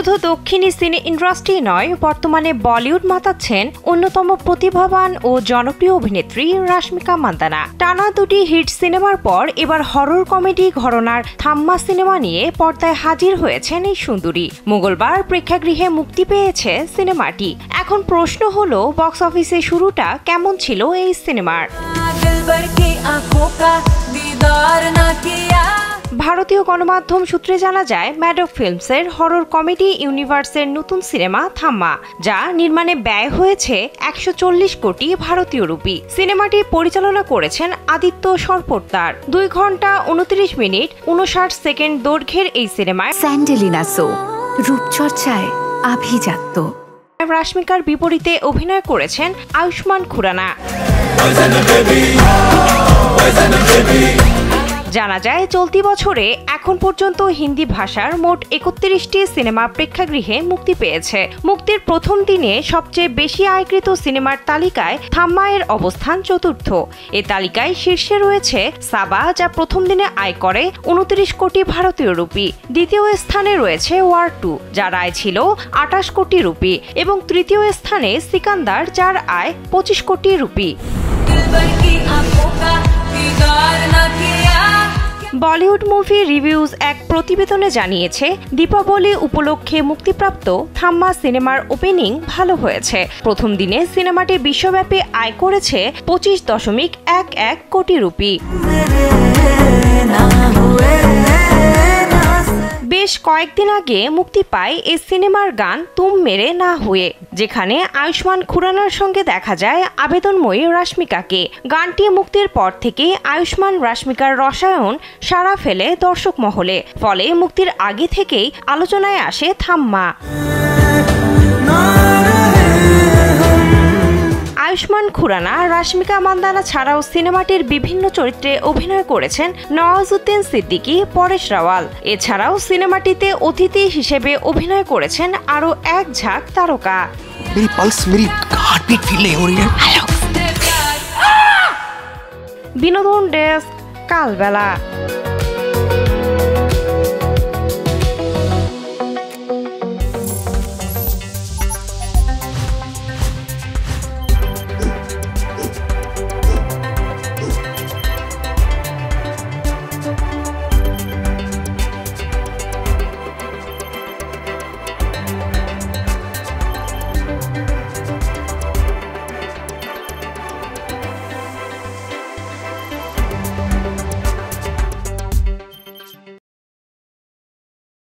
শুধু দক্ষিণী সিনে ইন্ডাস্ট্রি নয়, বর্তমানে বলিউড মাতাচ্ছেন অন্যতম প্রতিভাবান ও জনপ্রিয় অভিনেত্রী রাশমিকা মান্দানা। টানা দুটি হিট সিনেমার পর এবার হরর কমেডি ঘরানার থাম্মা সিনেমা নিয়ে পর্দায় হাজির হয়েছেন এই সুন্দরী। মঙ্গলবার প্রেক্ষাগৃহে মুক্তি পেয়েছে সিনেমাটি। এখন প্রশ্ন হলো, বক্স অফিসে শুরুটা কেমন ছিল এই সিনেমার? ভারতীয় গণমাধ্যম সূত্রে জানা যায়, ম্যাডক ফিল্মসের হরর কমেডি ইউনিভার্সের নতুন সিনেমা থাম্মা, যা নির্মাণে ব্যয় হয়েছে 140 কোটি ভারতীয় রুপি। সিনেমাটি পরিচালনা করেছেন আদিত্য সরপোট্টার। 2 ঘন্টা 29 মিনিট 59 সেকেন্ড দৈর্ঘ্যের এই সিনেমায় স্যান্ডেলিনা সো রূপচর্চায় আভিজাত্য। রাশমিকার বিপরীতে অভিনয় করেছেন আয়ুষ্মান খুরানা। জানা যায়, চলতি বছরে এখন পর্যন্ত হিন্দি ভাষার মোট 31টি সিনেমা প্রেক্ষাগৃহে মুক্তি পেয়েছে। মুক্তির প্রথম দিনে সবচেয়ে বেশি আয়কৃত সিনেমার তালিকায় থাম্মা এর অবস্থান চতুর্থ। এ তালিকায় শীর্ষে রয়েছে সাবা, যা প্রথম দিনে আয় করে 29 কোটি ভারতীয় রুপি। দ্বিতীয় স্থানে রয়েছে ওয়ার 2, যার আয় ছিল 28 কোটি রুপি, এবং তৃতীয় স্থানে সিকান্দার, যার আয় 25 কোটি রুপি। বলিউড মুভি রিভিউজ এক প্রতিবেদনে জানিয়েছে, দীপাবলি উপলক্ষে মুক্তিপ্রাপ্ত থাম্মা সিনেমার ওপেনিং ভালো হয়েছে। প্রথম দিনে সিনেমাটি বিশ্বব্যাপী আয় করেছে 25.11 কোটি রুপি। বেশ কয়েকদিন আগে মুক্তি পায় এই সিনেমার গান তুম মেরে না হুয়ে, যেখানে আয়ুষ্মান খুরানার সঙ্গে দেখা যায় আবেদনময়ী রাশমিকাকে। গানটি মুক্তির পর থেকে আয়ুষ্মান রাশমিকার রসায়ন সাড়া ফেলে দর্শক মহলে, ফলে মুক্তির আগে থেকেই আলোচনায় আসে থাম্মা। আয়ুষ্মান খুরানা রাশমিকা মান্দানা ছাড়াও সিনেমাটির বিভিন্ন চরিত্রে অভিনয় করেছেন নওয়াজুদ্দিন সিদ্দিকী, পরেশ রাওয়াল। এছাড়াও সিনেমাটিতে অতিথি হিসেবে অভিনয় করেছেন আরও এক ঝাঁক তারকা। বিনোদন ডেস্ক, কালবেলা।